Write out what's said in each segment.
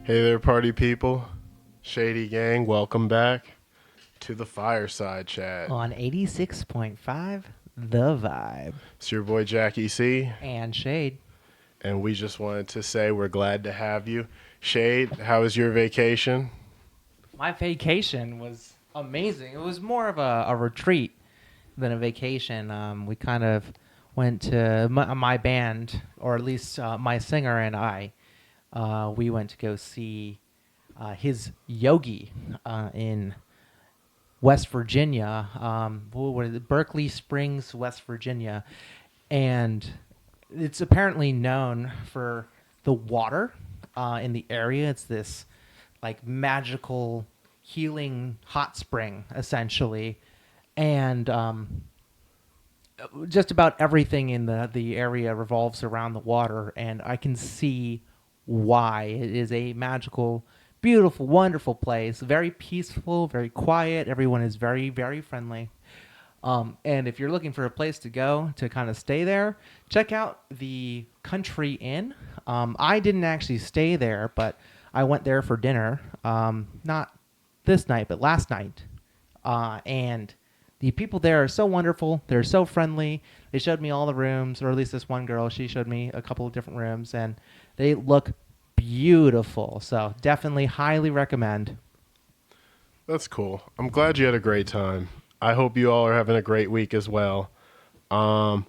Hey there, party people. Shady Gang, welcome back to the Fireside Chat. On 86.5, The Vibe. It's your boy Jackie C, And Shade. and we just wanted to say we're glad to have you. Shade, how was your vacation? My vacation was amazing. It was more of a retreat than a vacation. We kind of went to my band, or at least my singer and I. We went to go see his Yogi in West Virginia. What is it? Berkeley Springs, West Virginia. And it's apparently known for the water in the area. It's this like magical healing hot spring, essentially. And just about everything in the area revolves around the water. And I can see why. It is a magical, beautiful, wonderful place. Very peaceful, very quiet. Everyone is very, very friendly. And if you're looking for a place to go to kind of stay there, check out the Country Inn. I didn't actually stay there, but I went there for dinner. Not this night, but last night. And the people there are so wonderful. They're so friendly. They showed me all the rooms, or at least this one girl, she showed me a couple of different rooms, and they look beautiful. So definitely highly recommend. That's cool. I'm glad you had a great time. I hope you all are having a great week as well. I'll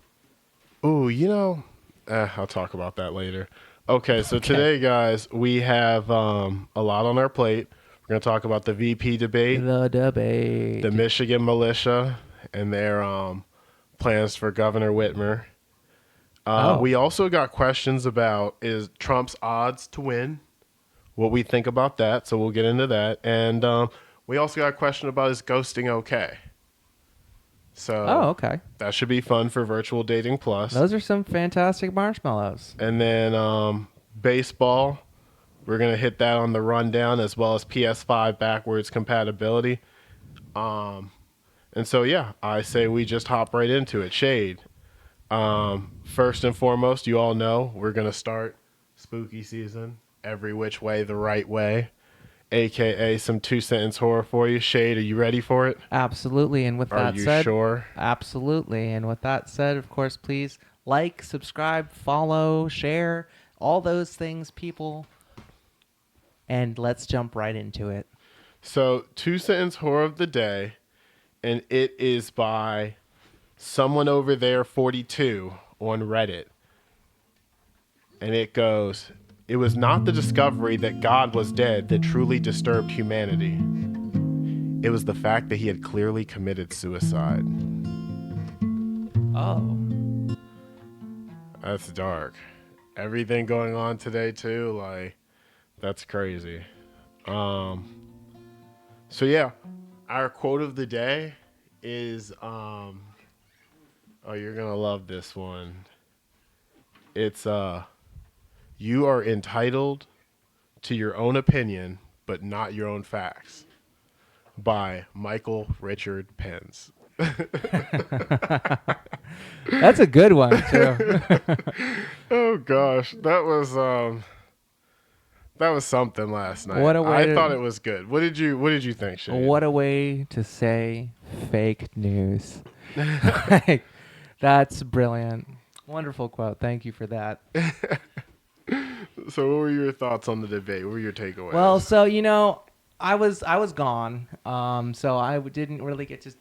talk about that later. Okay, so today, guys, we have a lot on our plate. We're going to talk about the VP debate, The Michigan militia, and their plans for Governor Whitmer. We also got questions about is Trump's odds to win, what we think about that, so we'll get into that. And we also got a question about is ghosting okay? So okay. that should be fun for Virtual Dating Plus. Those are some fantastic marshmallows. And then baseball, we're going to hit that on the rundown, as well as PS5 backwards compatibility. And so, yeah, I say we just hop right into it. Shade. First and foremost, you all know we're going to start spooky season every which way the right way, a.k.a. some two-sentence horror for you. Shade, are you ready for it? Absolutely. And with that said... Are you sure? Absolutely. And with that said, of course, please like, subscribe, follow, share, all those things, people. And let's jump right into it. So, two-sentence horror of the day, and it is by someone over there 42 on Reddit. And it goes, it was not the discovery that God was dead that truly disturbed humanity. It was the fact that he had clearly committed suicide. Oh. That's dark. Everything going on today too, like, that's crazy. So yeah, our quote of the day is oh, you're gonna love this one. It's you are entitled to your own opinion, but not your own facts, by Michael Richard Pence. That's a good one too. Oh gosh, that was something last night. I thought it was good. What did you think, Shane? What a way to say fake news. That's brilliant. Wonderful quote. Thank you for that. So what were your thoughts on the debate? What were your takeaways? Well, so I was gone. So I didn't really get to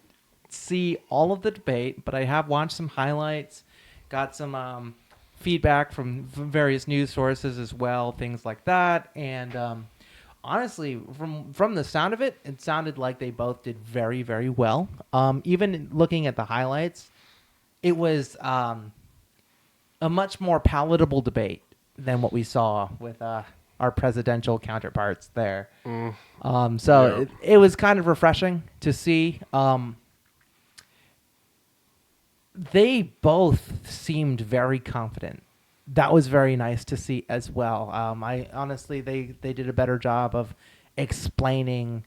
see all of the debate, but I have watched some highlights, got some feedback from various news sources as well, things like that. And honestly, from the sound of it, it sounded like they both did very, very well. Even looking at the highlights, it was a much more palatable debate than what we saw with our presidential counterparts there. Mm, So yep. it was kind of refreshing to see. They both seemed very confident. That was very nice to see as well. I honestly, they did a better job of explaining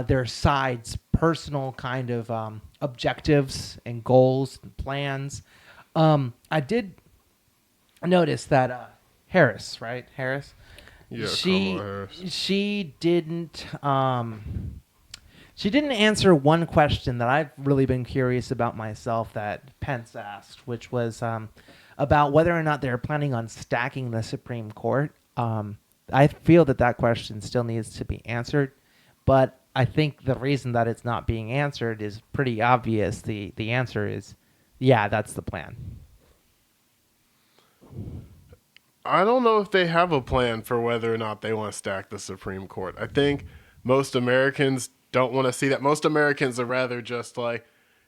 their sides' personal kind of objectives and goals and plans. I did notice that Harris, right? Harris, Yeah, Kamala she Harris. she didn't she didn't answer one question that I've really been curious about myself that Pence asked, which was about whether or not they're planning on stacking the Supreme Court. I feel that that question still needs to be answered, but I think the reason that it's not being answered is pretty obvious. The answer is, yeah, that's the plan. I don't know if they have a plan for whether or not they want to stack the Supreme Court. I think most Americans don't want to see that. Most Americans are rather just like,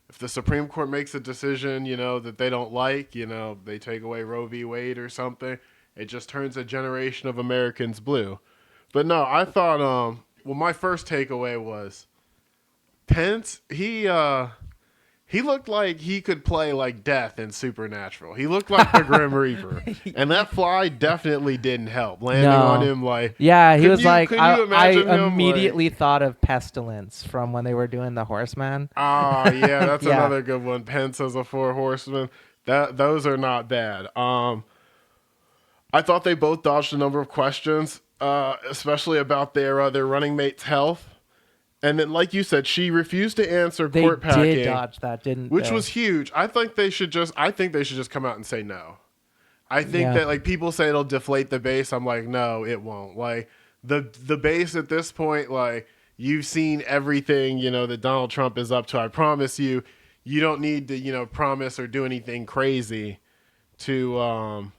if the Supreme Court makes a decision, that they don't like, they take away Roe v. Wade or something, it just turns a generation of Americans blue. But no, I thought, my first takeaway was Pence, he looked like he could play like Death in Supernatural. He looked like the Grim Reaper. And that fly definitely didn't help. Landing on No. him like... Yeah, he was like, could I, you I imagine him, immediately thought of Pestilence from when they were doing the Horseman. Oh, yeah, that's Yeah. another good one. Pence as a four horseman. Those are not bad. I thought they both dodged a number of questions, especially about their running mate's health. And then, like you said, she refused to answer They court packing, did dodge that, didn't which they? was huge. I think they should just come out and say no. I think Yeah. that like people say it'll deflate the base. I'm like, no, it won't. Like the base at this point, like you've seen everything, that Donald Trump is up to. I promise you, you don't need to, promise or do anything crazy to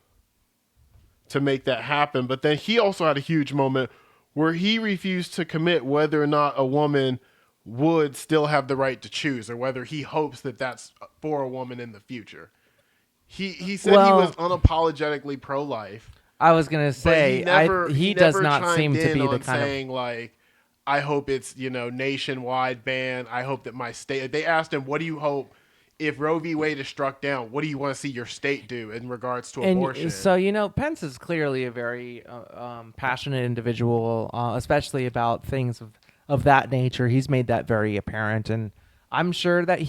make that happen. But then he also had a huge moment where he refused to commit whether or not a woman would still have the right to choose, or whether he hopes that that's for a woman in the future. He said he was unapologetically pro-life. I was gonna say, he does never not seem chimed to in be the on kind saying like, I hope it's nationwide ban. I hope that my state. They asked him, what do you hope if Roe v. Wade is struck down? What do you want to see your state do in regards to abortion? And so Pence is clearly a very passionate individual, especially about things of that nature. He's made that very apparent, and I'm sure that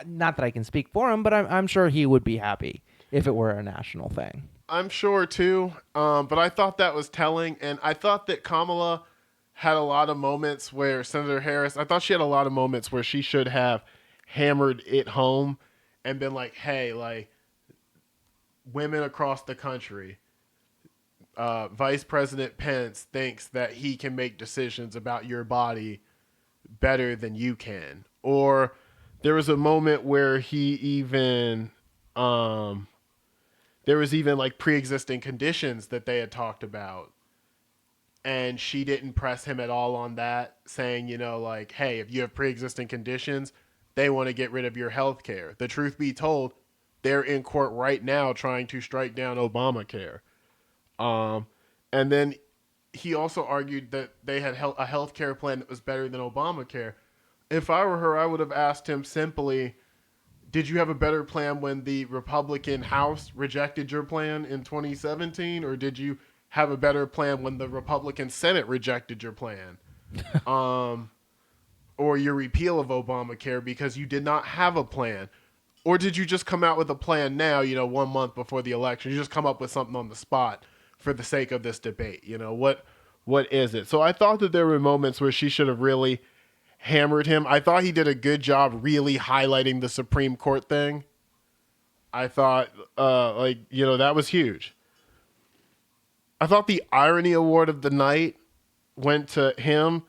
not that I can speak for him, but I'm sure he would be happy if it were a national thing. I'm sure too, but I thought that was telling, and I thought that Kamala had a lot of moments where Senator Harris, I thought she had a lot of moments where she should have hammered it home and been like, hey, like, women across the country, Vice President Pence thinks that he can make decisions about your body better than you can. Or there was a moment where he even, there was even like pre-existing conditions that they had talked about. And she didn't press him at all on that, saying, like, hey, if you have pre-existing conditions, they want to get rid of your health care. The truth be told, they're in court right now trying to strike down Obamacare. And then he also argued that they had a health care plan that was better than Obamacare. If I were her, I would have asked him simply, did you have a better plan when the Republican House rejected your plan in 2017? Or did you have a better plan when the Republican Senate rejected your plan? Or your repeal of Obamacare because you did not have a plan? Or did you just come out with a plan now, 1 month before the election? You just come up with something on the spot for the sake of this debate. What is it? So I thought that there were moments where she should have really hammered him. I thought he did a good job really highlighting the Supreme Court thing. I thought, that was huge. I thought the irony award of the night went to him.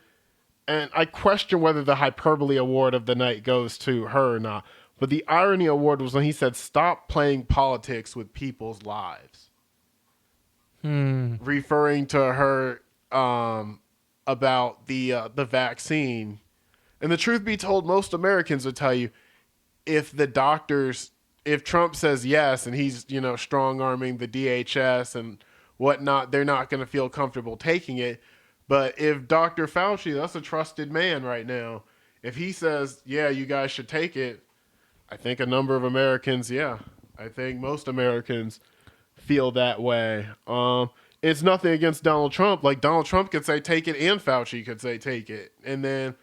And I question whether the hyperbole award of the night goes to her or not. But the irony award was when he said, stop playing politics with people's lives. Referring to her about the vaccine. And the truth be told, most Americans would tell you, if Trump says yes and he's, strong arming the DHS and whatnot, they're not going to feel comfortable taking it. But if Dr. Fauci, that's a trusted man right now, if he says, yeah, you guys should take it, I think a number of Americans, yeah, I think most Americans feel that way. It's nothing against Donald Trump. Like Donald Trump could say take it, and Fauci could say take it, and then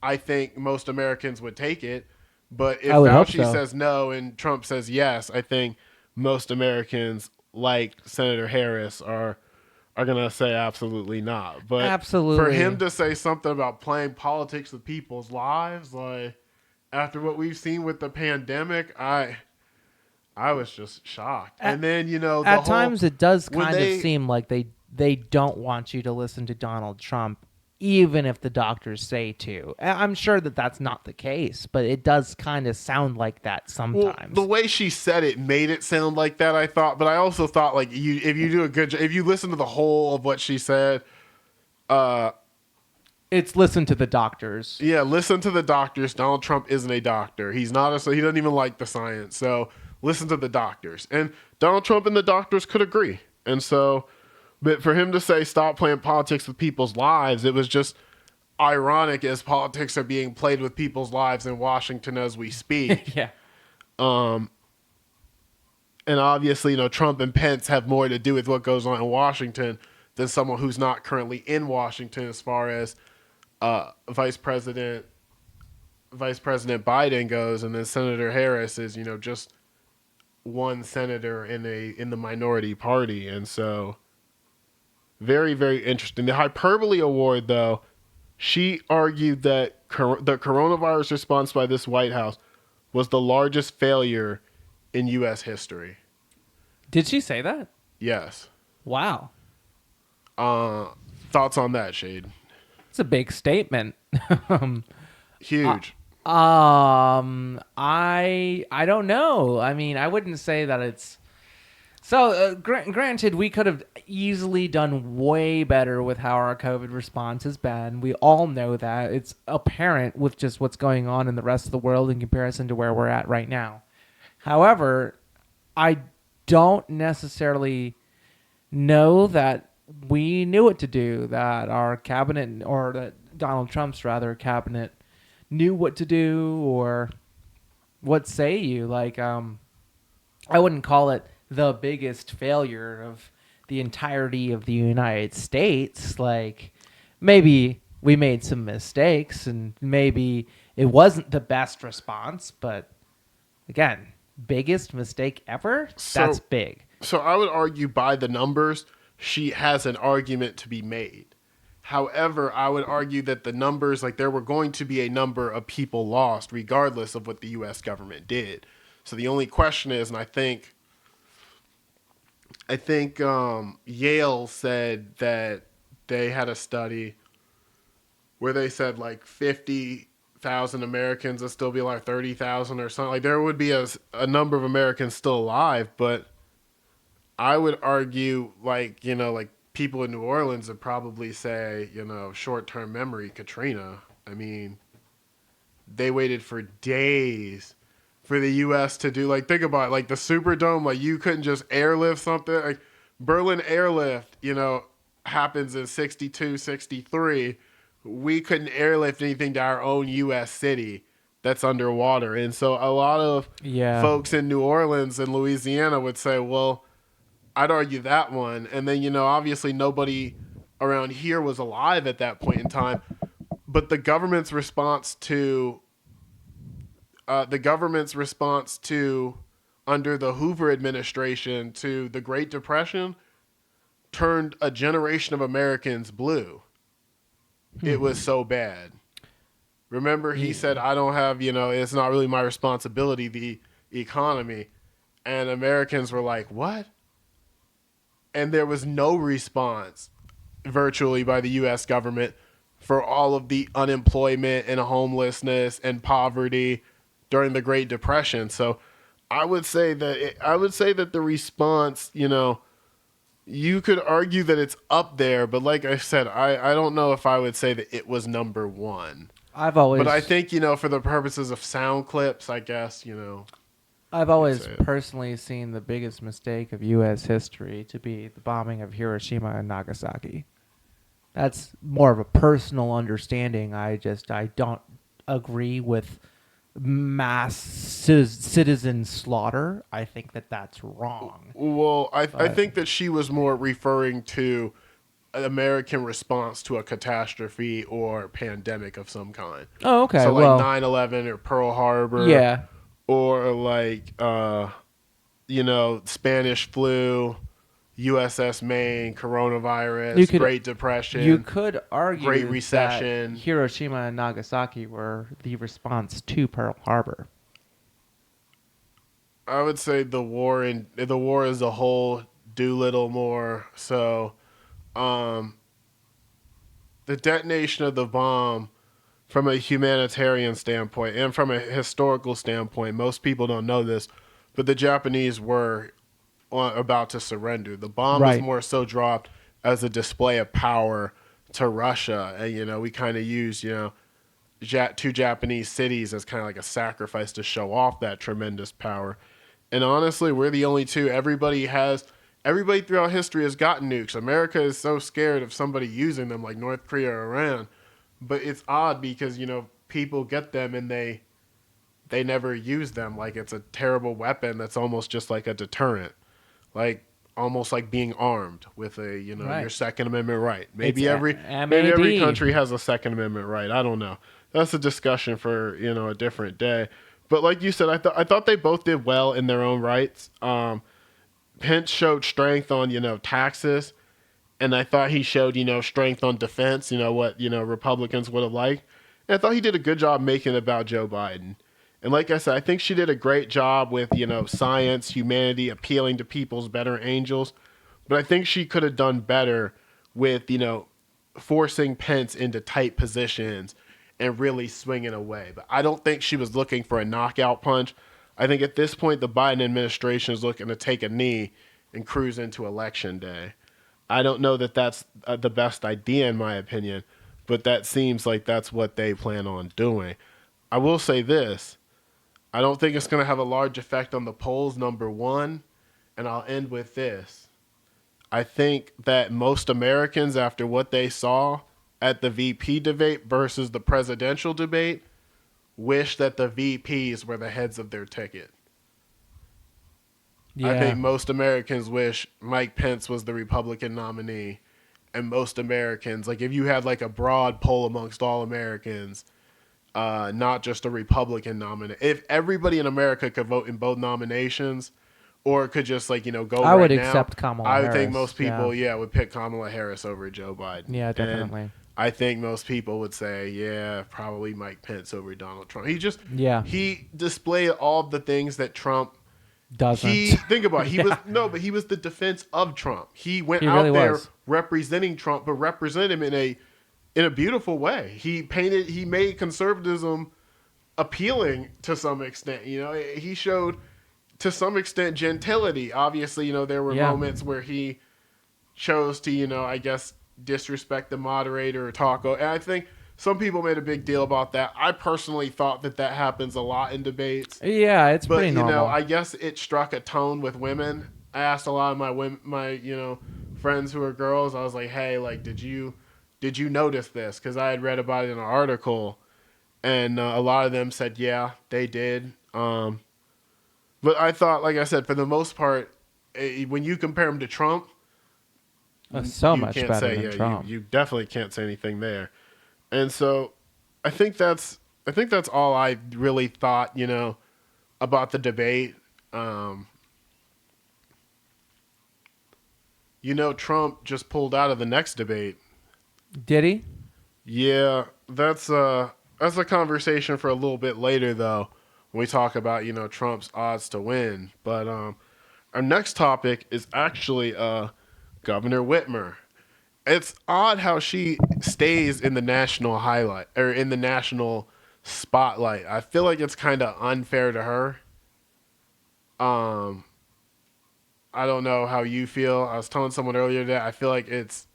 I think most Americans would take it. But if I would hope Fauci so. says no and Trump says yes, I think most Americans, like Senator Harris, are gonna say absolutely not. But for him Absolutely. to say something about playing politics with people's lives, like after what we've seen with the pandemic, I was just shocked. At, And then the at whole times, it does when kind of they seem like they don't want you to listen to Donald Trump, even if the doctors say to. I'm sure that that's not the case, but it does kind of sound like that well, the sometimes. way she said it made it sound like that. I thought, but I also thought like if you do a good job, if you listen to the whole of what she said, uh, It's listen to the doctors. yeah, listen to the doctors. Donald Trump isn't a doctor. He's not a. So he doesn't even like the science. So listen to the doctors. And Donald Trump and the doctors could agree. And so, but for him to say stop playing politics with people's lives, it was just ironic as politics are being played with people's lives in Washington as we speak. Yeah. And obviously, Trump and Pence have more to do with what goes on in Washington than someone who's not currently in Washington, as far as Vice President Biden goes, and then Senator Harris is just one senator in the minority party, and so very, very interesting. The Hyperbole Award, though, she argued that the coronavirus response by this White House was the largest failure in U.S. history. Did she say that? Yes. Wow. Thoughts on that, Shade? It's a big statement. Huge. I don't know. I mean, I wouldn't say that it's so. Granted, we could have easily done way better with how our COVID response has been. We all know that. It's apparent with just what's going on in the rest of the world in comparison to where we're at right now. However, I don't necessarily know that we knew what to do. That our cabinet, or that Donald Trump's rather cabinet, knew what to do, or what say you? Like, I wouldn't call it the biggest failure of the entirety of the United States. Like, maybe we made some mistakes, and maybe it wasn't the best response, but again, biggest mistake ever? That's So, big. so I would argue by the numbers, she has an argument to be made. However, I would argue that the numbers, like there were going to be a number of people lost regardless of what the U.S. government did. So the only question is, and I think Yale said that they had a study where they said like 50,000 Americans would still be alive, 30,000 or something. Like there would be a number of Americans still alive, but I would argue like people in New Orleans would probably say, short-term memory, Katrina. I mean, they waited for days for the U.S. to do, like, think about it, like the Superdome, like you couldn't just airlift something. Like Berlin airlift, happens in 62, 63. We couldn't airlift anything to our own U.S. city that's underwater. And so a lot of Yeah. folks in New Orleans and Louisiana would say, well, I'd argue that one. And then, obviously nobody around here was alive at that point in time. But the government's response to under the Hoover administration to the Great Depression turned a generation of Americans blue. It was so bad. Remember, he said, I don't have, it's not really my responsibility, the economy. And Americans were like, what? And there was no response virtually by the U.S. government for all of the unemployment and homelessness and poverty during the Great Depression. So I would say that the response, you could argue that it's up there, but like I said, I don't know if I would say that it was number one. I've always But I think, for the purposes of sound clips, I guess, I've You could always say it. personally seen the biggest mistake of U.S. history to be the bombing of Hiroshima and Nagasaki. That's more of a personal understanding. I don't agree with mass citizen slaughter. I think that that's wrong. Well, I But think that she was more referring to an American response to a catastrophe or pandemic of some kind. oh, okay. So like Well, 9/11 or Pearl Harbor yeah. or like Spanish flu, USS Maine, You coronavirus, could Great you Depression, could Great argue that Recession. Hiroshima and Nagasaki were the response to Pearl Harbor. I would say the war as a whole do little more. So, um, the detonation of the bomb from a humanitarian standpoint and from a historical standpoint, most people don't know this, but the Japanese were about to surrender. The bomb was Right. more so dropped as a display of power to Russia, and we kind of used two Japanese cities as kind of like a sacrifice to show off that tremendous power. And honestly, we're the only two. Everybody throughout history has gotten nukes. America is so scared of somebody using them, like North Korea or Iran. But it's odd because people get them and they never use them. Like it's a terrible weapon that's almost just like a deterrent, like almost like being armed with a your Right. Second Amendment right. It's Maybe every MAD. country has a Second Amendment right. I don't know. That's a discussion for a different day. But like you said, I thought they both did well in their own rights. Pence showed strength on taxes, and I thought he showed strength on defense. What Republicans would have liked. And I thought he did a good job making it about Joe Biden. And like I said, I think she did a great job with science, humanity, appealing to people's better angels. But I think she could have done better with forcing Pence into tight positions and really swinging away. But I don't think she was looking for a knockout punch. I think at this point, the Biden administration is looking to take a knee and cruise into election day. I don't know that that's the best idea, in my opinion, but that seems like that's what they plan on doing. I will say this: I don't think it's going to have a large effect on the polls, number one, and I'll end with this. I think that most Americans, after what they saw at the VP debate versus the presidential debate, wish that the VPs were the heads of their ticket. I Yeah. think most Americans wish Mike Pence was the Republican nominee. And most Americans, like if you had like a broad poll amongst all Americans, not just a Republican nominee, if everybody in America could vote in both nominations, or could just go I would right now, accept Kamala I would think Harris. most Yeah. people, would pick Kamala Harris over Joe Biden. Yeah, And definitely. I think most people would say, yeah, probably Mike Pence over Donald Trump. Yeah. He displayed all the things that Trump Doesn't. he think about it, he was Yeah. no, but he was the defense of Trump. He went He really out there was. representing Trump, but represented him in a beautiful way. He made conservatism appealing to some extent. He showed to some extent gentility. Obviously, there were Yeah. moments where he chose to, I guess, disrespect the moderator or taco. And I think some people made a big deal about that. I personally thought that happens a lot in debates. Yeah, it's But pretty normal. I guess it struck a tone with women. I asked a lot of my friends who are girls. I was like, hey, like, did you notice this? Because I had read about it in an article, and a lot of them said, yeah, they did. But I thought, like I said, for the most part, when you compare him to Trump, So you much can't better say, than yeah, Trump. you definitely can't say anything there. And so, I think that's all I really thought, about the debate. Um, Trump just pulled out of the next debate. Did he? Yeah, that's a conversation for a little bit later though, when we talk about, Trump's odds to win. But our next topic is actually Governor Whitmer. It's odd how she stays in the national highlight or in the national spotlight. I feel like it's kind of unfair to her. Um I don't know how you feel. I was telling someone earlier that I feel like it's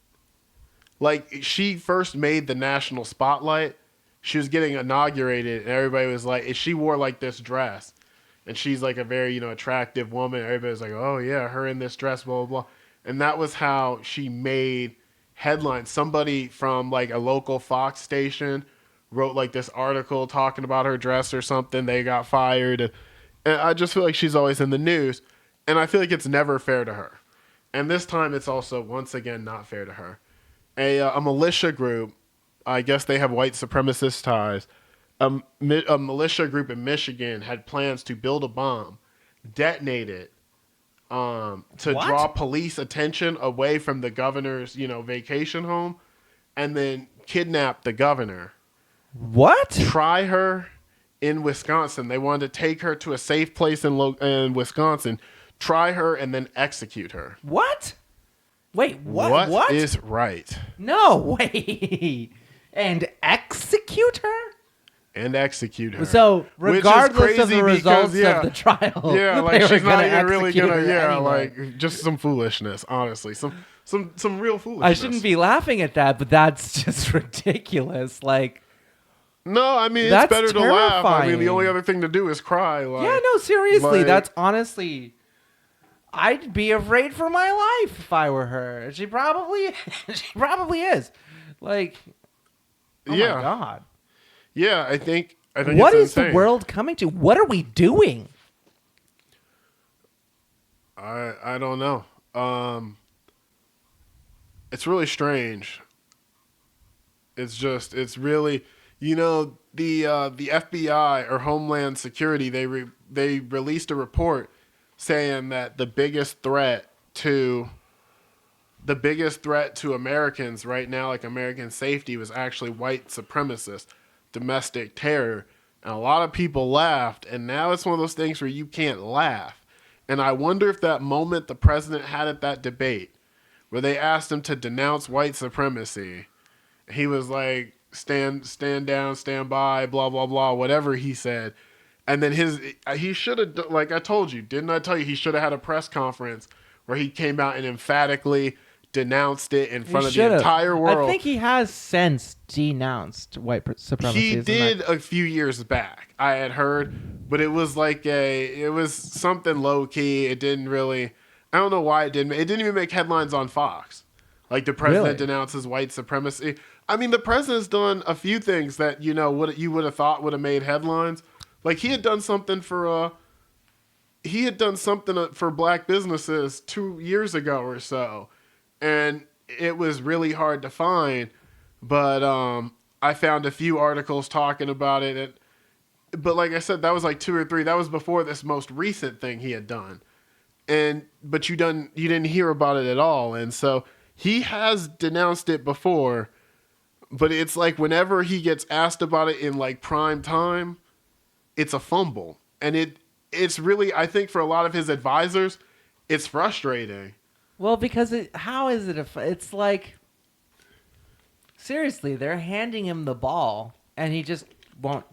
like she first made the national spotlight. She was getting inaugurated, and everybody was like, she wore like this dress. and she's like a very, attractive woman. Everybody's like, oh yeah, her in this dress, blah blah blah. And that was how she made headlines. Somebody from like a local Fox station wrote like this article talking about her dress or something. They got fired, and I just feel like she's always in the news, and I feel like it's never fair to her. And this time, it's also once again not fair to her. A militia group, I guess they have white supremacist ties. A militia group in Michigan had plans to build a bomb, detonate it, to What? draw police attention away from the governor's, vacation home, and then kidnap the governor. What? Try her in Wisconsin. They wanted to take her to a safe place in Wisconsin, try her, and then execute her. What? Wait, what? What is right? No, wait. And execute her? And execute her. So, regardless of the results because, of the trial, yeah, like they she's were not gonna even really execute gonna, her yeah, anyway. like just some foolishness. Honestly, some real foolishness. I shouldn't be laughing at that, but that's just ridiculous. Like, No, I mean That's it's better to laugh. I mean, the terrifying. only other thing to do is cry. Like, yeah, no, seriously, like- that's honestly. I'd be afraid for my life if I were her. She probably is. Like, oh Yeah. my god. Yeah, I think What it's is the insane. world coming to? What are we doing? I don't know. It's really strange. It's really, the FBI or Homeland Security, they released a report saying that the biggest threat to Americans right now, like American safety, was actually white supremacists, domestic terror. And a lot of people laughed, and now it's one of those things where you can't laugh. And I wonder if that moment the president had at that debate, where they asked him to denounce white supremacy, he was like, stand down, stand by, blah, blah, blah, whatever he said. And then he should have, like I told you, didn't I tell you, he should have had a press conference where he came out and emphatically denounced it in front of the entire world. I think he has since denounced white supremacy. He did a few years back, I had heard, but it was like it was something low key. It didn't really, I don't know why it didn't even make headlines on Fox. Like the president denounces white supremacy. I mean, the president's done a few things that, what you would have thought would have made headlines. Like he had done something for black businesses 2 years ago or so. And it was really hard to find, but I found a few articles talking about it. But like I said, that was like 2 or 3. That was before this most recent thing he had done. But you didn't hear about it at all. And so he has denounced it before, but it's like whenever he gets asked about it in like prime time, it's a fumble. And it's really, I think for a lot of his advisors, it's frustrating. Well, because how is it? It's like, seriously, they're handing him the ball, and he just won't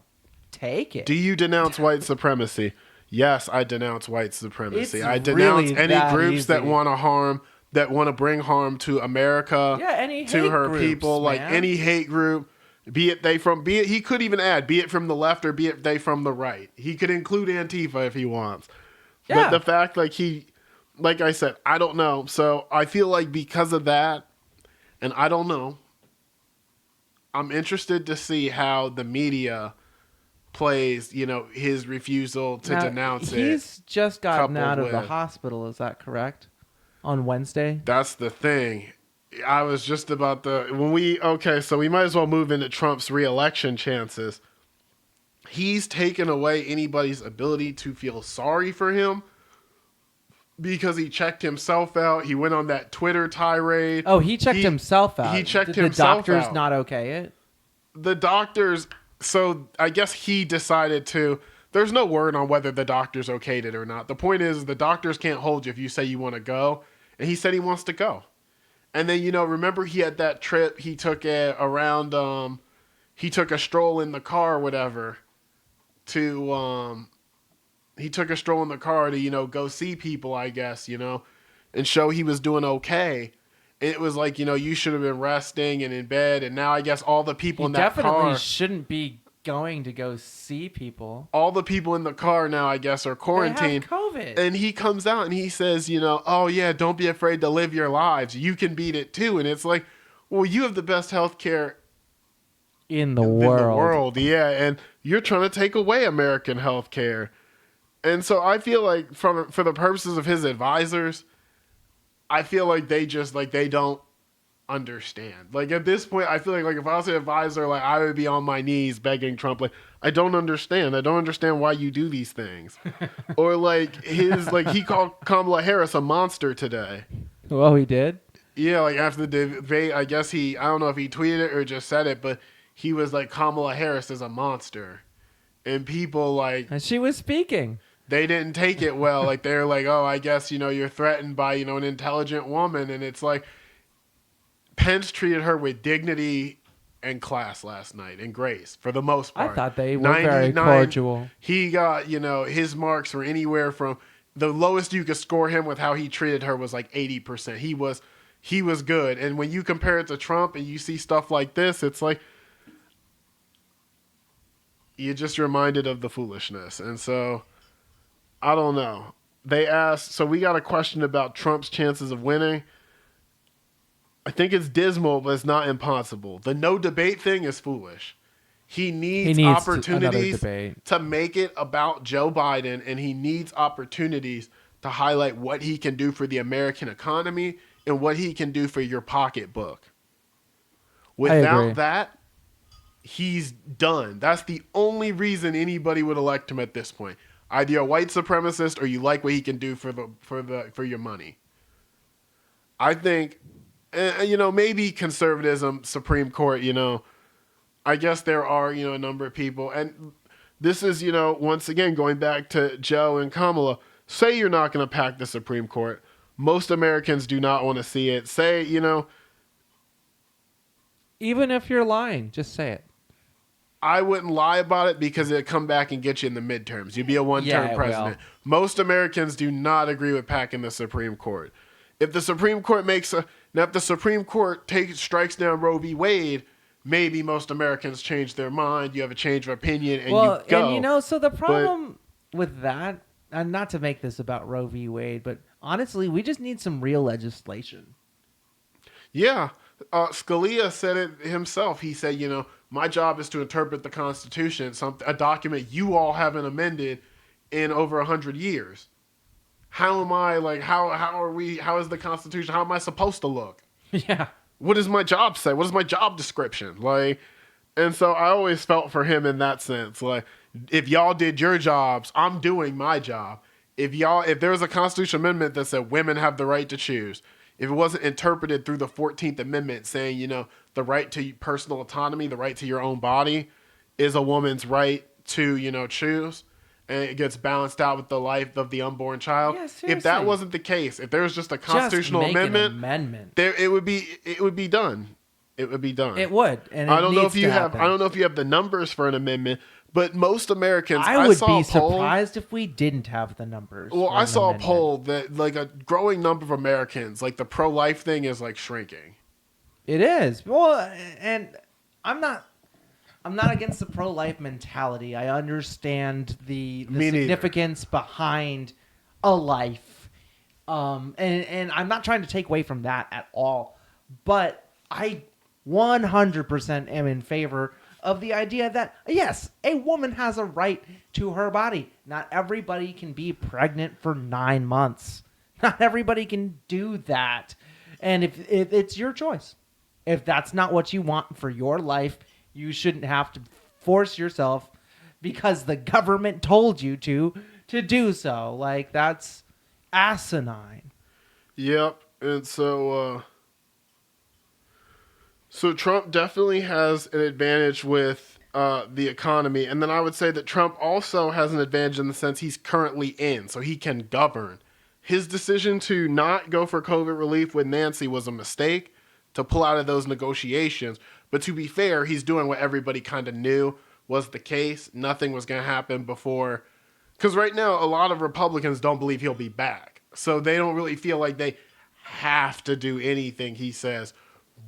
take it. Do you denounce white supremacy? Yes, I denounce white supremacy. It's I denounce really any that groups that easy. want to bring harm to America, Yeah, any to hate her groups, people, like man. any hate group, be it he could even add, be it from the left or be it they from the right. He could include Antifa if he wants. Yeah. But the fact, like I said, I don't know. So I feel like because of that, and I don't know, I'm interested to see how the media plays, his refusal to Now, denounce it. He's just gotten coupled out of the with- hospital. Is that correct? On Wednesday. That's the thing. I was just about so we might as well move into Trump's re-election chances. He's taken away anybody's ability to feel sorry for him because he checked himself out. He went on that Twitter tirade. Oh, he checked himself out. He checked Did himself the doctors out. not okay it? The doctors, so I guess he decided to, there's no word on whether the doctors okayed it or not. The point is the doctors can't hold you if you say you want to go. And he said he wants to go. And then, remember he had that trip he took he took a stroll in the car or whatever to, he took a stroll in the car to, go see people, I guess, and show he was doing okay. And it was like, you should have been resting and in bed. And now I guess all the people in that Definitely car. shouldn't be going to go see people. All the people in the car now, I guess, are They have quarantined. COVID And he comes out and he says, oh yeah, don't be afraid to live your lives. You can beat it too. And it's like, well, you have the best health care in the in the world. world. Yeah. And you're trying to take away American health care. And so I feel like for the purposes of his advisors, I feel like they just like they don't understand. Like at this point, I feel like if I was an advisor, like I would be on my knees begging Trump, like I don't understand. I don't understand why you do these things. Or like he called Kamala Harris a monster today. Well, he did. Yeah, like after the debate, I guess I don't know if he tweeted it or just said it, but he was like Kamala Harris is a monster, and people like And she was speaking. they didn't take it well. Like they're like, oh, I guess you're threatened by an intelligent woman, and it's like Pence treated her with dignity and class last night and grace for the most part. I thought they were very cordial. He got his marks were anywhere from the lowest you could score him with how he treated her was like 80%. He was good, and when you compare it to Trump and you see stuff like this, it's like you're just reminded of the foolishness. And so I don't know. They asked, so we got a question about Trump's chances of winning. I think it's dismal, but it's not impossible. The no debate thing is foolish. He needs opportunities to make it about Joe Biden, and he needs opportunities to highlight what he can do for the American economy and what he can do for your pocketbook. Without that, he's done. That's the only reason anybody would elect him at this point. Either you're a white supremacist or you like what he can do for your money. I think, maybe conservatism, Supreme Court, I guess there are, a number of people. And this is, once again, going back to Joe and Kamala, say you're not going to pack the Supreme Court. Most Americans do not want to see it. Say, even if you're lying, just say it. I wouldn't lie about it because it'd come back and get you in the midterms. You'd be a one-term president. Most Americans do not agree with packing the Supreme Court. If the Supreme Court if the Supreme Court strikes down Roe v. Wade, maybe most Americans change their mind. You have a change of opinion, and you go. And so the problem with that, and not to make this about Roe v. Wade, but honestly, we just need some real legislation. Yeah. Scalia said it himself. He said, my job is to interpret the Constitution, a document you all haven't amended in over 100 years. How am I, how is the Constitution, how am I supposed to look? Yeah. What does my job say? What is my job description? And so I always felt for him in that sense. Like, if y'all did your jobs, I'm doing my job. If there was a constitutional amendment that said women have the right to choose, if it wasn't interpreted through the 14th Amendment saying, the right to personal autonomy, the right to your own body is a woman's right to, choose, and it gets balanced out with the life of the unborn child. Yeah, if that wasn't the case, if there was just a constitutional amendment, it would be done. It would be done. It would. And I don't know if you have the numbers for an amendment, but most Americans, I would be surprised if we didn't have the numbers. Well, I saw a poll that a growing number of Americans, the pro-life thing is shrinking. It is. Well, and I'm not against the pro-life mentality. I understand the significance behind a life. And I'm not trying to take away from that at all. But I 100% am in favor of the idea that, yes, a woman has a right to her body. Not everybody can be pregnant for 9 months. Not everybody can do that. And if it's your choice, if that's not what you want for your life, you shouldn't have to force yourself because the government told you to do so. That's asinine. Yep. And so Trump definitely has an advantage with the economy. And then I would say that Trump also has an advantage in the sense he's currently in, so he can govern. His decision to not go for COVID relief with Nancy was a mistake, to pull out of those negotiations. But to be fair, he's doing what everybody kind of knew was the case. Nothing was going to happen before. Because right now, a lot of Republicans don't believe he'll be back. So they don't really feel like they have to do anything he says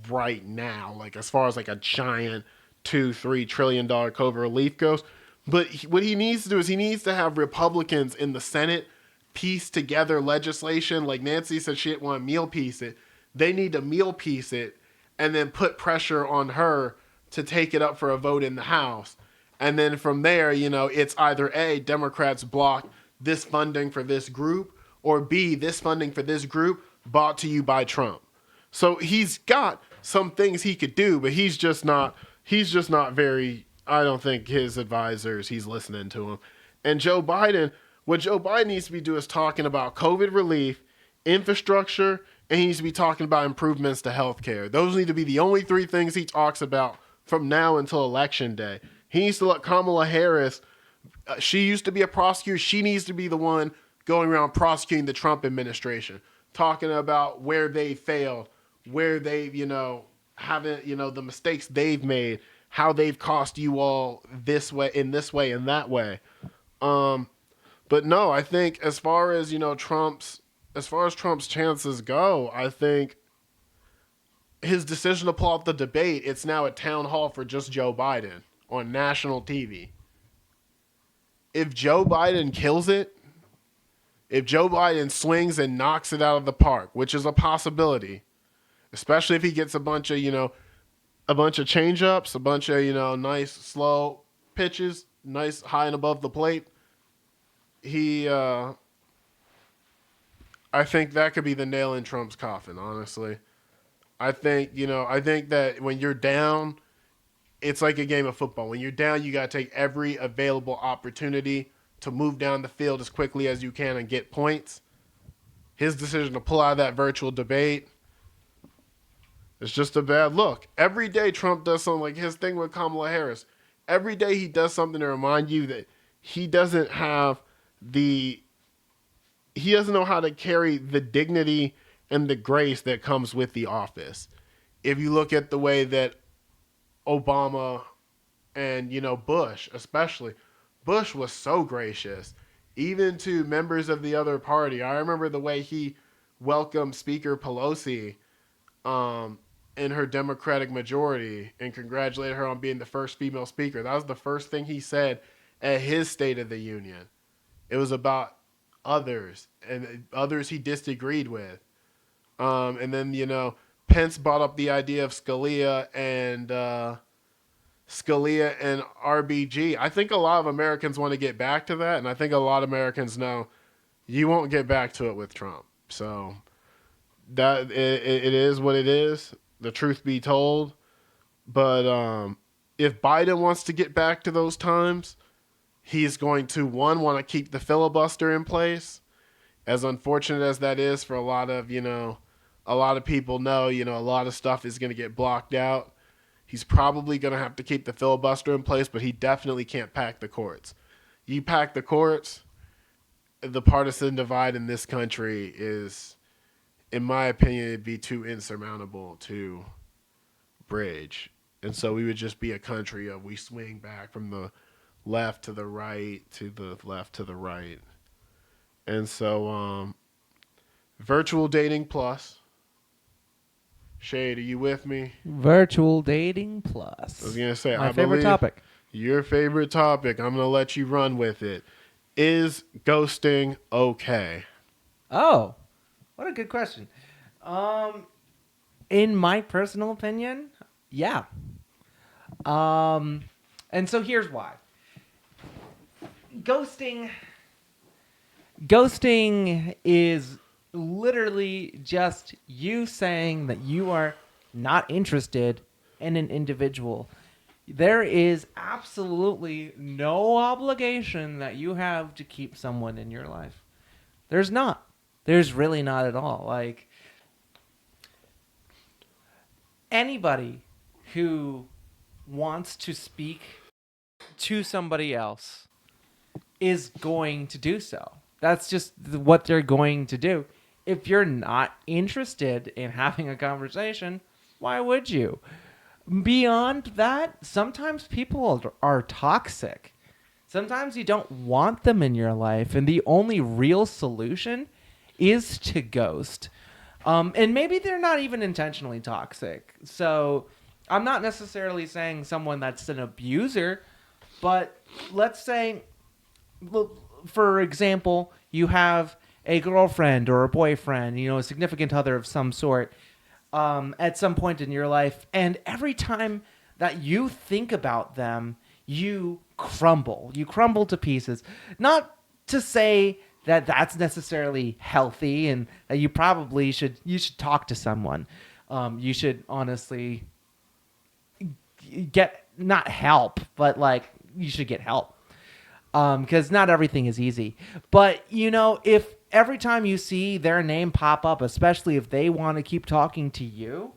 right now, as far as a giant $2-3 trillion COVID relief goes. But what he needs to do is he needs to have Republicans in the Senate piece together legislation. Like Nancy said, she didn't want to meal piece it. They need to meal piece it and then put pressure on her to take it up for a vote in the House. And then from there, it's either A, Democrats block this funding for this group, or B, this funding for this group bought to you by Trump. So he's got some things he could do, but he's just not very, I don't think his advisors, he's listening to him. And what Joe Biden needs to be doing is talking about COVID relief, infrastructure, and he needs to be talking about improvements to healthcare. Those need to be the only three things he talks about from now until Election Day. He needs to let Kamala Harris, she used to be a prosecutor, she needs to be the one going around prosecuting the Trump administration, talking about where they failed, where they, haven't, the mistakes they've made, how they've cost you all this way, and that way. But no, I think as far as Trump's chances go, I think his decision to pull out the debate, it's now a town hall for just Joe Biden on national TV. If Joe Biden kills it, if Joe Biden swings and knocks it out of the park, which is a possibility, especially if he gets a bunch of change-ups, a bunch of, nice slow pitches, nice high and above the plate, I think that could be the nail in Trump's coffin, honestly. I think that when you're down, it's like a game of football. When you're down, you got to take every available opportunity to move down the field as quickly as you can and get points. His decision to pull out of that virtual debate, it's just a bad look. Every day Trump does something, like his thing with Kamala Harris. Every day he does something to remind you that he doesn't know how to carry the dignity and the grace that comes with the office. If you look at the way that Obama and, Bush, especially, Bush was so gracious, even to members of the other party. I remember the way he welcomed Speaker Pelosi in her Democratic majority and congratulated her on being the first female speaker. That was the first thing he said at his State of the Union. It was about others and others he disagreed with. And then, Pence brought up the idea of Scalia and RBG. I think a lot of Americans want to get back to that, and I think a lot of Americans know you won't get back to it with Trump. So that it is what it is. The truth be told, but if Biden wants to get back to those times, he's going to want to keep the filibuster in place. As unfortunate as that is for a lot of people know, a lot of stuff is going to get blocked out. He's probably going to have to keep the filibuster in place, but he definitely can't pack the courts. You pack the courts, the partisan divide in this country is, in my opinion, it'd be too insurmountable to bridge. And so we would just be a country of we swing back from the left to the right to the left to the right. And so virtual dating plus. Shade, are you with me? Virtual dating plus. I was going to say, my favorite topic. Your favorite topic. I'm going to let you run with it. Is ghosting okay? Oh, what a good question. In my personal opinion, yeah. And so here's why. Ghosting is literally just you saying that you are not interested in an individual. There is absolutely no obligation that you have to keep someone in your life. There's not. There's really not at all. Like, anybody who wants to speak to somebody else is going to do so. That's just what they're going to do. If you're not interested in having a conversation, why would you? Beyond that, sometimes people are toxic. Sometimes you don't want them in your life, and the only real solution is to ghost. And maybe they're not even intentionally toxic. So I'm not necessarily saying someone that's an abuser, but let's say, well, for example, you have a girlfriend or a boyfriend, a significant other of some sort, at some point in your life, and every time that you think about them, you crumble. You crumble to pieces. Not to say that that's necessarily healthy, and that you should talk to someone. You should honestly get not help, but like you should get help because not everything is easy. But if every time you see their name pop up, especially if they want to keep talking to you,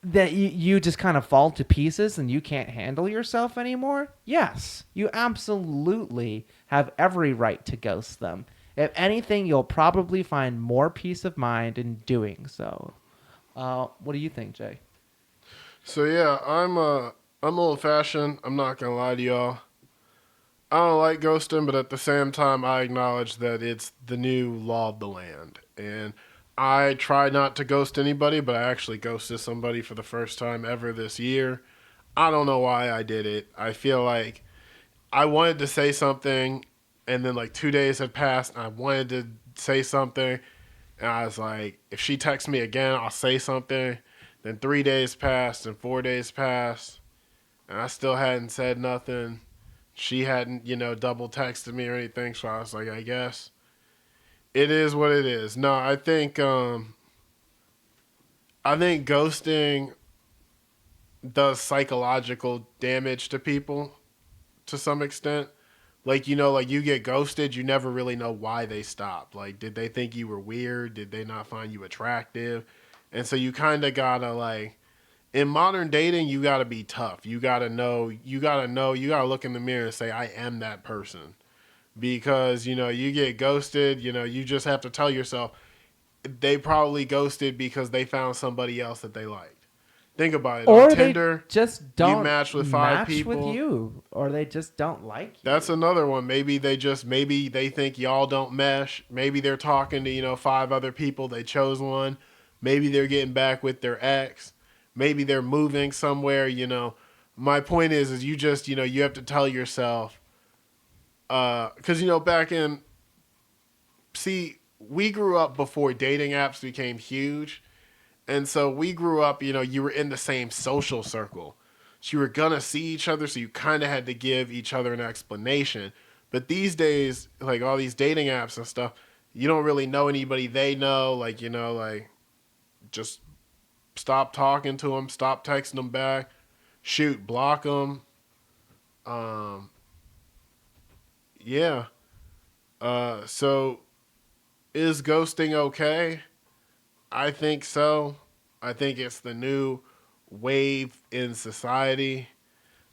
that you just kind of fall to pieces and you can't handle yourself anymore, yes, you absolutely have every right to ghost them. If anything, you'll probably find more peace of mind in doing so. What do you think, Jay? So yeah, I'm old fashioned. I'm not gonna lie to y'all. I don't like ghosting, but at the same time, I acknowledge that it's the new law of the land. And I try not to ghost anybody, but I actually ghosted somebody for the first time ever this year. I don't know why I did it. I feel like I wanted to say something, and then like 2 days had passed, and I wanted to say something, and I was like, if she texts me again, I'll say something. Then 3 days passed, and 4 days passed, and I still hadn't said nothing. She hadn't, double texted me or anything, so I was like, I guess it is what it is. No, I think ghosting does psychological damage to people to some extent. Like, like you get ghosted, you never really know why they stopped. Like, did they think you were weird? Did they not find you attractive? And so you kind of gotta like, in modern dating, you gotta be tough. You gotta look in the mirror and say, I am that person. Because, you get ghosted, you just have to tell yourself, they probably ghosted because they found somebody else that they liked. Think about it. On Or they Tinder, just you don't match with five match with people. you, or they just don't like That's you. another one. Maybe they think y'all don't mesh. Maybe they're talking to, five other people. They chose one. Maybe they're getting back with their ex. Maybe they're moving somewhere. My point is you just, you have to tell yourself, because, back in, see, we grew up before dating apps became huge. And so we grew up, you were in the same social circle. So you were going to see each other. So you kind of had to give each other an explanation. But these days, like all these dating apps and stuff, you don't really know anybody they know. Like, just stop talking to them, stop texting them back, shoot, block them. Um, yeah. So is ghosting okay? I think so. I think it's the new wave in society.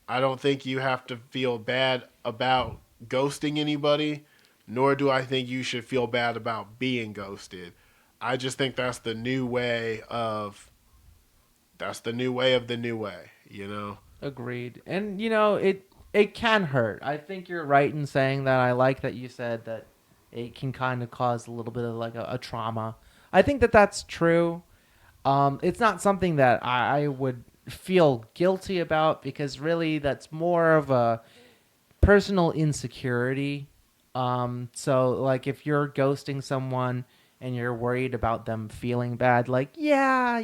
I don't think you have to feel bad about ghosting anybody, nor do I think you should feel bad about being ghosted. I just think that's the new way of the new way. Agreed. And it can hurt. I think you're right in saying that. I like that you said that it can kind of cause a little bit of like a trauma. I think that that's true. It's not something that I would feel guilty about because really that's more of a personal insecurity. So like if you're ghosting someone and you're worried about them feeling bad, like yeah,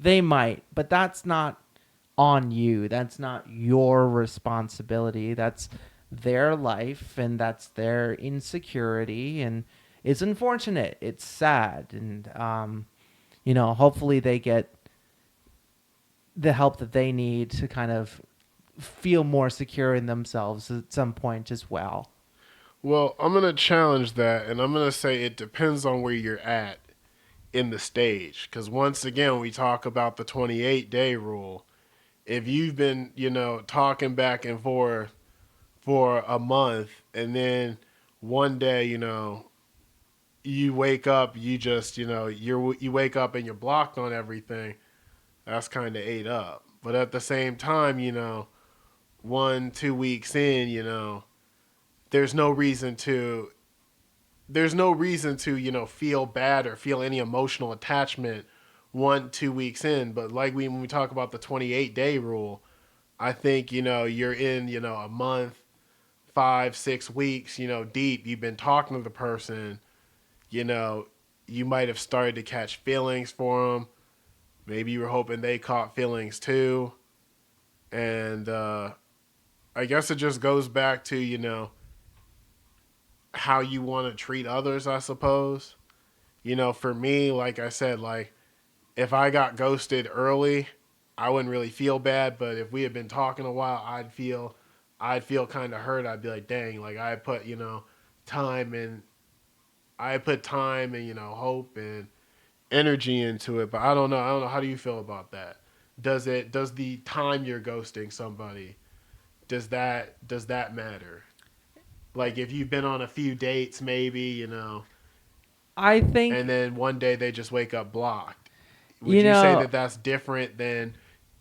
they might, but that's not on you. That's not your responsibility. That's their life and that's their insecurity and it's unfortunate. It's sad and hopefully they get the help that they need to kind of feel more secure in themselves at some point as well. Well, I'm going to challenge that, and I'm going to say it depends on where you're at in the stage. Because once again, we talk about the 28-day rule. If you've been, talking back and forth for a month, and then one day, you wake up, you just, you wake up and you're blocked on everything, that's kind of ate up. But at the same time, 1, 2 weeks in, there's no reason to feel bad or feel any emotional attachment 1 2 weeks in. But like when we talk about the 28-day rule, I think you're in a month, 5 6 weeks deep. You've been talking to the person. You know, you might have started to catch feelings for them. Maybe you were hoping they caught feelings too. And I guess it just goes back to how you want to treat others, I suppose. For me, like I said, like if I got ghosted early, I wouldn't really feel bad. But if we had been talking a while, I'd feel kind of hurt. I'd be like, dang, like I put time and I put time and hope and energy into it. But I don't know. I don't know. How do you feel about that? Does the time you're ghosting somebody, does that matter? Like if you've been on a few dates, maybe I and think, then one day they just wake up blocked. Would you you say know, that that's different than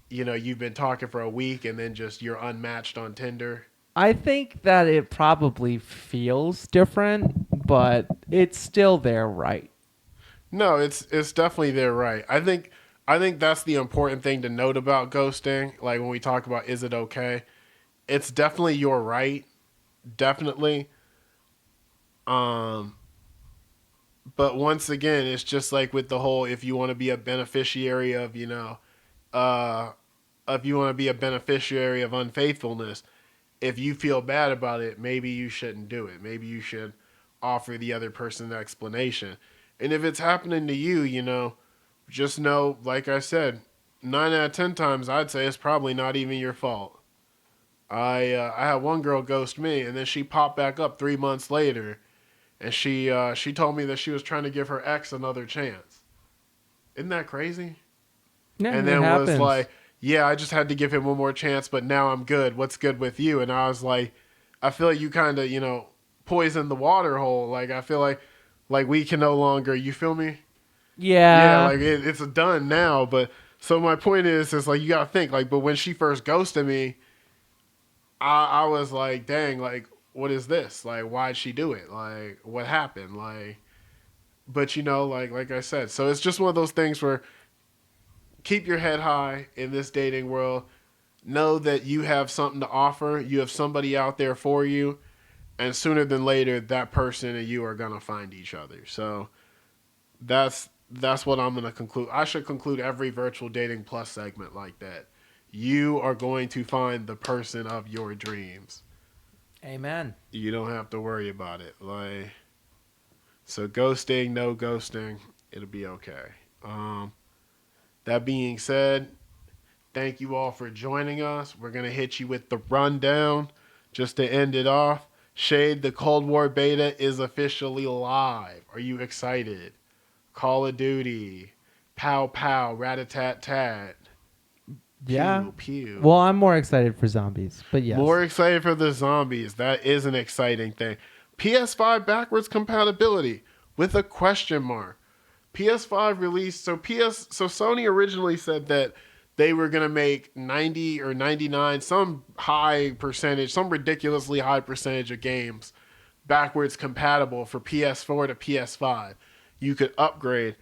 you've been talking for a week and then just you're unmatched on Tinder? I think that it probably feels different, but it's still there, right? No, it's definitely there, right? I think that's the important thing to note about ghosting. Like when we talk about is it okay, it's definitely your right, definitely. Um, but once again, it's just like with the whole if you want to be a beneficiary of uh, if you want to be a beneficiary of unfaithfulness, if you feel bad about it, maybe you shouldn't do it. Maybe you should offer the other person an explanation. And if it's happening to you, just know, like I said, 9 out of 10 times, I'd say it's probably not even your fault. I had one girl ghost me, and then she popped back up 3 months later, and she told me that she was trying to give her ex another chance. Isn't that crazy? Yeah, And it then was happens. like, yeah, I just had to give him one more chance, but now I'm good. What's good with you? And I was like, I feel like you kind of poisoned the water hole. Like I feel like we can no longer. You feel me? Yeah, Yeah. like it's done now. But so my point is like you gotta think like, but when she first ghosted me, I was like, dang, like what is this? Like why'd she do it? Like what happened? Like, but like I said, so it's just one of those things where keep your head high in this dating world. Know that you have something to offer. You have somebody out there for you, and sooner than later, that person and you are gonna find each other. So that's what I'm gonna conclude. I should conclude every virtual dating plus segment like that. You are going to find the person of your dreams. Amen. You don't have to worry about it. Like so, ghosting, no ghosting, it'll be okay. Um, that being said, thank you all for joining us. We're going to hit you with the rundown just to end it off. Shade, the Cold War beta is officially live. Are you excited? Call of Duty, pow pow, rat a tat tat, Yeah. pew Well, pew. I'm more excited for zombies, but yes. More excited for the zombies. That is an exciting thing. PS5 backwards compatibility with a question mark. PS5 released so Sony originally said that they were going to make 90 or 99 some high percentage, some ridiculously high percentage of games backwards compatible for PS4 to PS5. You could upgrade.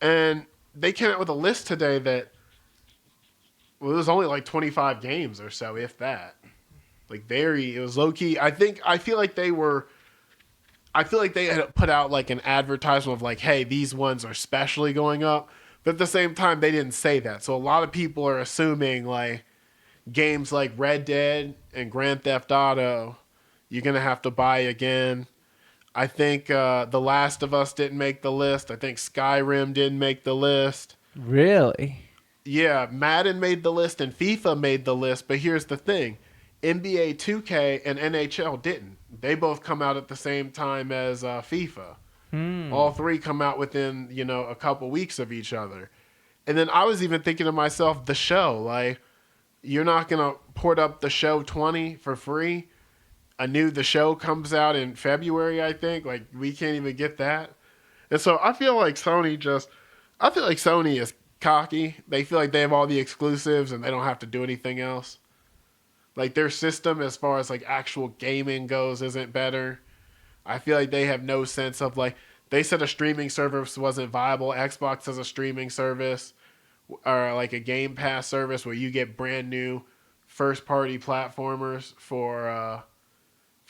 And they came out with a list today that it was only like 25 games or so if that. Like it was low key. I feel like they had put out like an advertisement of like, hey, these ones are specially going up. But at the same time, they didn't say that. So a lot of people are assuming like games like Red Dead and Grand Theft Auto, you're going to have to buy again. I think The Last of Us didn't make the list. I think Skyrim didn't make the list. Really? Yeah, Madden made the list and FIFA made the list. But here's the thing NBA 2K and NHL didn't. They both come out at the same time as FIFA. Hmm. All three come out within a couple weeks of each other. And then I was even thinking to myself, the show, like you're not gonna port up the show 20 for free. The show comes out in February, I think. Like we can't even get that. And so I feel like Sony is cocky. They feel like they have all the exclusives and they don't have to do anything else. Like their system as far as like actual gaming goes isn't better. I feel like they have no sense of like they said a streaming service wasn't viable. Xbox has a streaming service or like a Game Pass service where you get brand new first party platformers for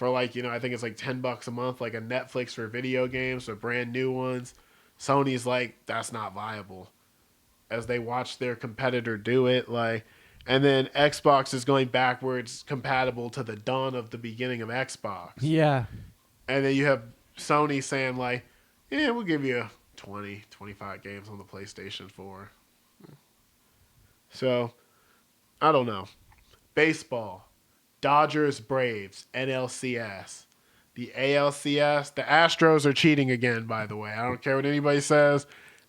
like, I think it's like $10 a month, like a Netflix for video games or brand new ones. Sony's like, that's not viable, as they watch their competitor do it. Like, and then Xbox is going backwards, compatible to the dawn of the beginning of Xbox. Yeah. And then you have Sony saying like, yeah, we'll give you 20, 25 games on the PlayStation 4. So, I don't know. Baseball. Dodgers, Braves, NLCS. The ALCS, the Astros are cheating again, by the way. I don't care what anybody says.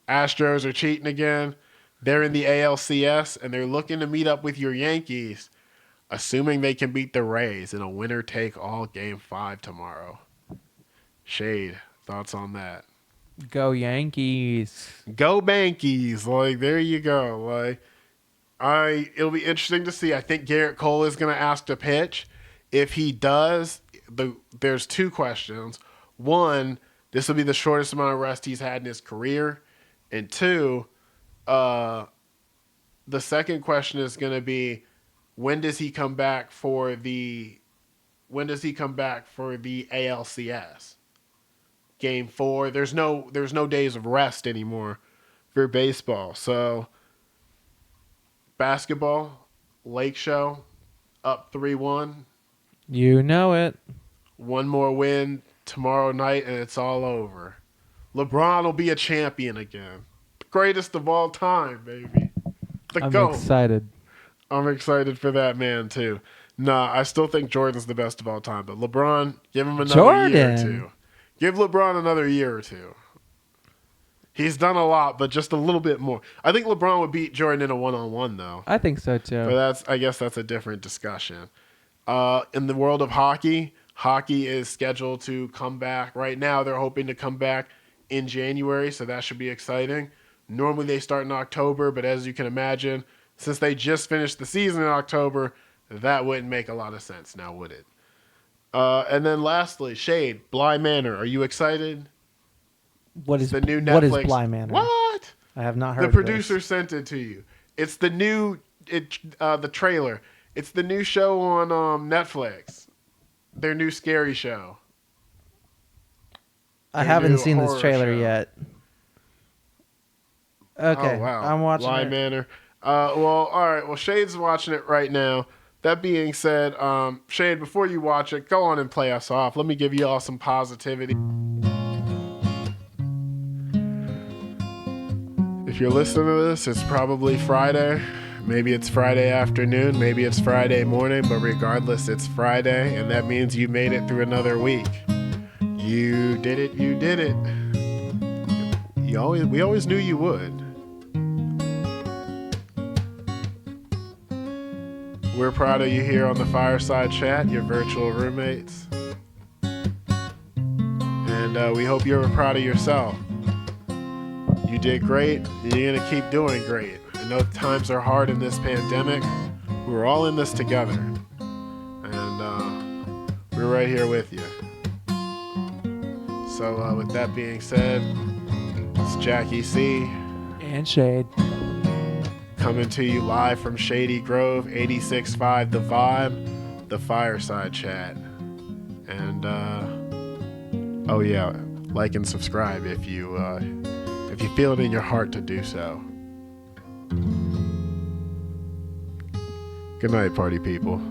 Astros are cheating again. They're in the ALCS, and they're looking to meet up with your Yankees, assuming they can beat the Rays in a winner-take-all Game 5 tomorrow. Shade, thoughts on that? Go Yankees. Go Bankies. Like, there you go. Like, it'll be interesting to see. I think Garrett Cole is going to ask to pitch. If he does, there's two questions. One, this will be the shortest amount of rest he's had in his career. And two, the second question is going to be, when does he come back for the ALCS? Game 4. There's no days of rest anymore for baseball. So basketball, Lake Show, up 3-1. You know it. One more win tomorrow night, and it's all over. LeBron will be a champion again. The greatest of all time, baby. The I'm GOAT. excited. I'm excited for that man, too. Nah, I still think Jordan's the best of all time, but LeBron, give him another year or two. Give LeBron another year or two. He's done a lot, but just a little bit more. I think LeBron would beat Jordan in a one-on-one, though. I think so, too. But I guess that's a different discussion. In the world of hockey is scheduled to come back. Right now, they're hoping to come back in January, so that should be exciting. Normally, they start in October, but as you can imagine, since they just finished the season in October, that wouldn't make a lot of sense now, would it? And then lastly, Shade, Bly Manor. Are you excited? What is the new Netflix? What is Bly Manor? What? I have not heard. The producer sent it to you. It's the new the trailer. It's the new show on Netflix. Their new scary show. I haven't seen this horror trailer show. yet. Okay, Oh, wow. I'm watching Bly it. Manor. Well, all right. Well, Shade's watching it right now. That being said, Shade, before you watch it, go on and play us off. Let me give you all some positivity. If you're listening to this, it's probably Friday. Maybe it's Friday afternoon. Maybe it's Friday morning. But regardless, it's Friday. And that means you made it through another week. You did it. You did it. We always knew you would. We're proud of you here on the Fireside Chat, your virtual roommates. And we hope you're proud of yourself. You did great, and you're going to keep doing great. I know times are hard in this pandemic. We're all in this together. And we're right here with you. So with that being said, it's Jackie C. And Shade. Coming to you live from Shady Grove, 86.5 The Vibe, the Fireside Chat. And, oh yeah, like and subscribe if you feel it in your heart to do so. Good night, party people.